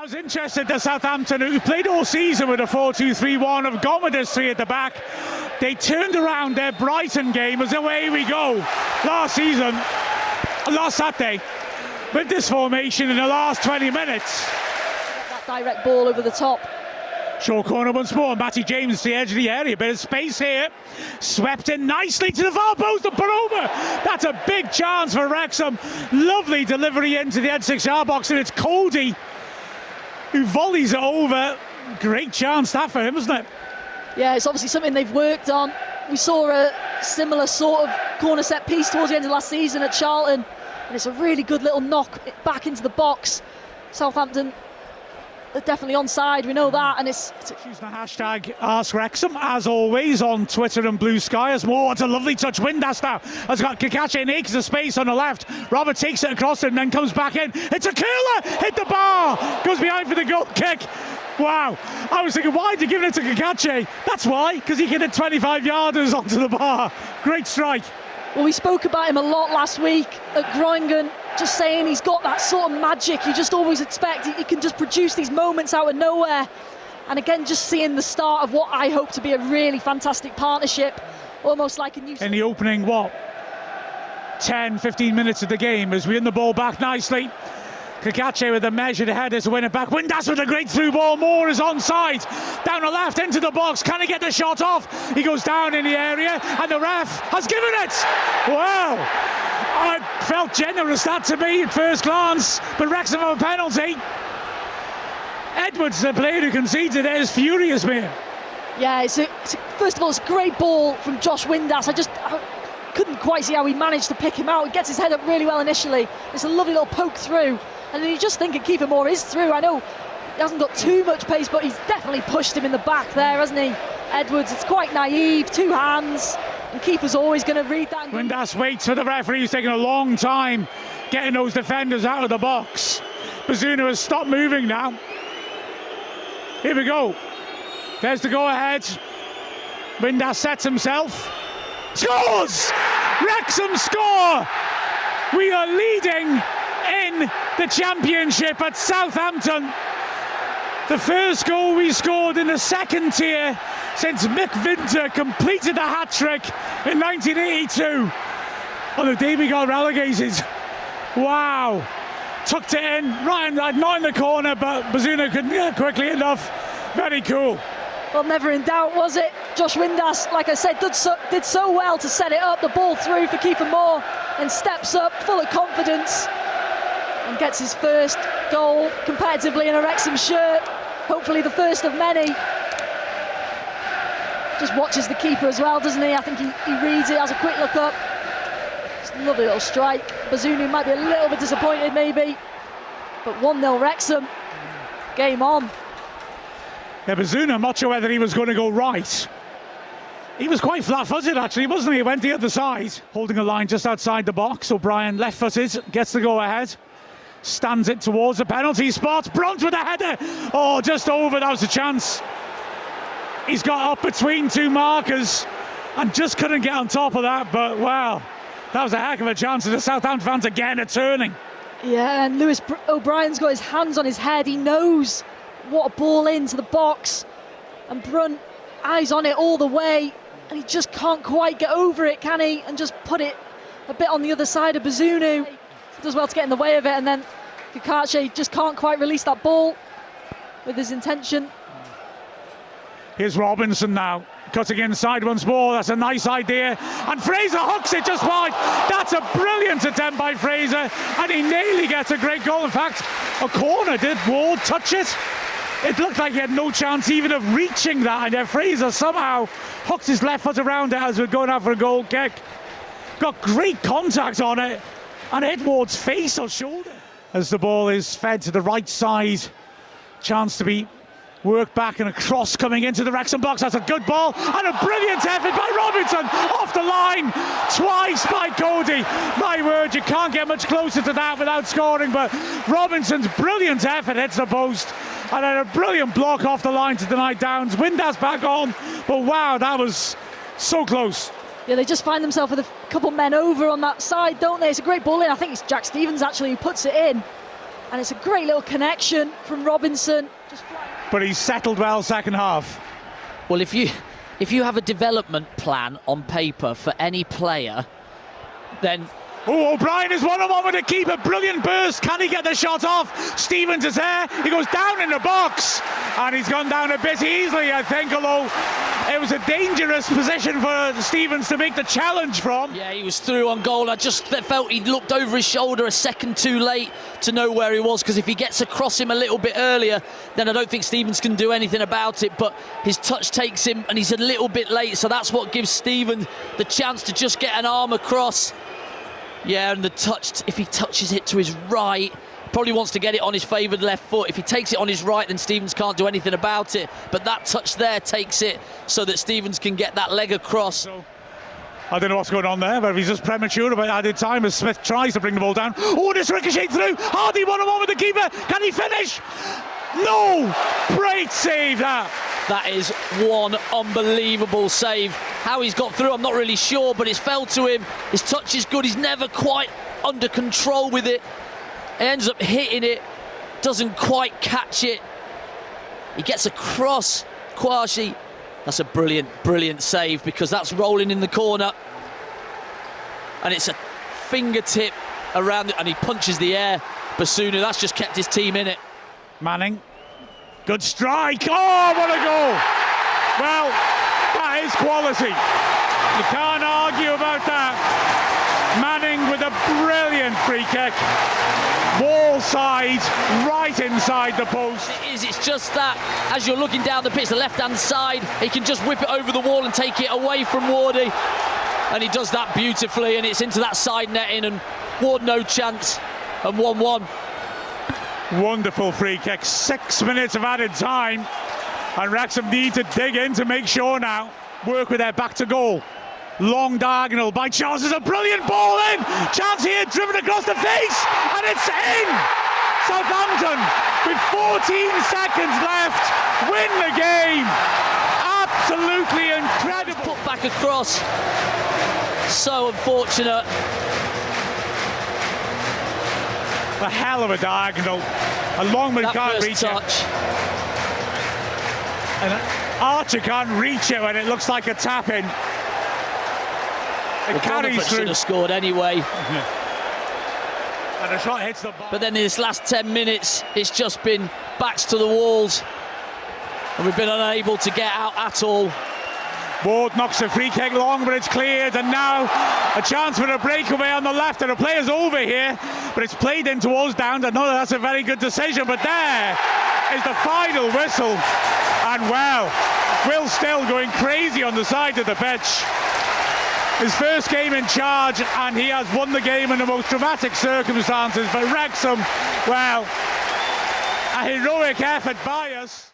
I was interested that Southampton, who played all season with a 4-2-3-1, have gone with this three at the back. They turned around their Brighton game as away we go last Saturday with this formation in the last 20 minutes. That direct ball over the top. Short corner once more, Matty James to the edge of the area, bit of space here, swept in nicely to the far post and put over. That's a big chance for Wrexham. Lovely delivery into the edge 6-yard box, and it's Cody who volleys it over. Great chance that for him, isn't it? Yeah, it's obviously something they've worked on. We saw a similar sort of corner set piece towards the end of last season at Charlton, and it's a really good little knock back into the box. Southampton, they're definitely onside, we know that, and it's Use the hashtag AskWrexham, as always, on Twitter and Blue Sky. As more, it's a lovely touch. Windass now has got Kikache and acres of space on the left. Robert takes it across and then comes back in. It's a curler, hit the bar, goes behind for the goal kick. Wow, I was thinking, why are you giving it to Kikache? That's why, because he hit a 25-yarders onto the bar. Great strike. Well, we spoke about him a lot last week at Groningen, just saying he's got that sort of magic you just always expect. He can just produce these moments out of nowhere. And again, just seeing the start of what I hope to be a really fantastic partnership, almost like a new... In the opening, 10, 15 minutes of the game, as we win the ball back nicely. Kikache with a measured header to win it back. Windass with a great through ball. Moore is onside. Down the left, into the box. Can he get the shot off? He goes down in the area, and the ref has given it. Wow. I felt generous, that to me at first glance, but Wrexham have a penalty. Edwards, the player who conceded it, is furious, man. Yeah, first of all, it's a great ball from Josh Windass. I couldn't quite see how he managed to pick him out. He gets his head up really well initially. It's a lovely little poke through. And then you just think Keeper Moore is through. I know he hasn't got too much pace, but he's definitely pushed him in the back there, hasn't he? Edwards, it's quite naive, two hands, and Keeper's always going to read that. Windass waits for the referee, who's taking a long time getting those defenders out of the box. Bazunu has stopped moving now. Here we go. There's the go-ahead. Windass sets himself. Scores! Wrexham score! We are leading in the championship at Southampton. The first goal we scored in the second tier since Mick Vinter completed the hat-trick in 1982 on the day we got relegated. Wow. Tucked it in, right, not in the corner, but Bazunu couldn't get it quickly enough. Very cool. Well, never in doubt, was it? Josh Windass, like I said, did so well to set it up, the ball through for Keeper Moore, and steps up full of confidence and gets his first goal competitively in a Wrexham shirt. Hopefully the first of many. Just watches the keeper as well, doesn't he? I think he reads it, has a quick look up. It's a lovely little strike. Bazunu might be a little bit disappointed maybe, but 1-0 Wrexham. Game on. Yeah, Bazunu, I'm not sure whether he was going to go right. He was quite flat-footed actually, wasn't he? He went the other side, holding a line just outside the box. O'Brien, left-footed, gets the go-ahead. Stands it towards the penalty spot. Brunt with a header. Oh, just over. That was a chance. He's got up between two markers and just couldn't get on top of that. But wow, that was a heck of a chance. The Southampton fans again are turning. Yeah, and Lewis O'Brien's got his hands on his head. He knows what a ball into the box. And Brunt, eyes on it all the way. And he just can't quite get over it, can he? And just put it a bit on the other side of Bazunu. Does well to get in the way of it, and then Kikache just can't quite release that ball with his intention. Here's Robinson now, cutting inside once more. That's a nice idea, and Fraser hooks it just wide. That's a brilliant attempt by Fraser, and he nearly gets a great goal. In fact, a corner. Did Ward touch it? It looked like he had no chance even of reaching that, and then Fraser somehow hooked his left foot around it as we're going out for a goal kick. Got great contact on it, and hit Ward's face or shoulder. As the ball is fed to the right side, chance to be worked back, and a cross coming into the Wrexham box. That's a good ball, and a brilliant effort by Robinson, off the line twice by Cody. My word, you can't get much closer to that without scoring, but Robinson's brilliant effort hits the post, and then a brilliant block off the line to deny Downs. Windass back on, but wow, that was so close. Yeah, they just find themselves with a couple men over on that side, don't they? It's a great ball in. I think it's Jack Stevens actually who puts it in. And it's a great little connection from Robinson. But he's settled well second half. Well, if you have a development plan on paper for any player, then... Oh, O'Brien is one-on-one with the keeper. Brilliant burst. Can he get the shot off? Stevens is there. He goes down in the box. And he's gone down a bit easily, I think, although it was a dangerous position for Stevens to make the challenge from. Yeah, he was through on goal. I just felt he looked over his shoulder a second too late to know where he was, because if he gets across him a little bit earlier, then I don't think Stevens can do anything about it. But his touch takes him, and he's a little bit late, so that's what gives Stevens the chance to just get an arm across. Yeah, and the touch, if he touches it to his right, probably wants to get it on his favoured left foot. If he takes it on his right, then Stevens can't do anything about it. But that touch there takes it so that Stevens can get that leg across. So, I don't know what's going on there, but if he's just premature about added time as Smith tries to bring the ball down. Oh, this ricocheted through. Hardy one-on-one with the keeper. Can he finish? No! Great save that. That is one unbelievable save. How he's got through, I'm not really sure, but it's fell to him. His touch is good. He's never quite under control with it. He ends up hitting it, doesn't quite catch it. He gets across Kwashi. That's a brilliant, brilliant save, because that's rolling in the corner. And it's a fingertip around it, and he punches the air. Basunu, that's just kept his team in it. Manning, good strike. Oh, what a goal! Well, that is quality. You can't argue about that. Manning with a brilliant free kick. Wall side, right inside the post. It's just that, as you're looking down the pitch, the left-hand side, he can just whip it over the wall and take it away from Wardy. And he does that beautifully, and it's into that side netting, and Ward no chance, and 1-1. Wonderful free kick. 6 minutes of added time, and Wrexham need to dig in to make sure now. Work with their back to goal. Long diagonal by Charles. Is a brilliant ball in. Chance here, driven across the face, and it's in. Southampton with 14 seconds left win the game. Absolutely incredible. Put back across. So unfortunate. A hell of a diagonal. A Longman can't reach touch. it. And Archer can't reach it when it looks like a tap in. It carries through. Should have scored anyway. And the shot hits the bar. But then in this last 10 minutes, it's just been backs to the walls, and we've been unable to get out at all. Ward knocks a free kick long, but it's cleared, and now a chance for a breakaway on the left, and the player's over here, but it's played in towards Downs. I know that's a very good decision, but there is the final whistle, and well, Will Still going crazy on the side of the pitch. His first game in charge, and he has won the game in the most dramatic circumstances. But Wrexham, well, a heroic effort by us.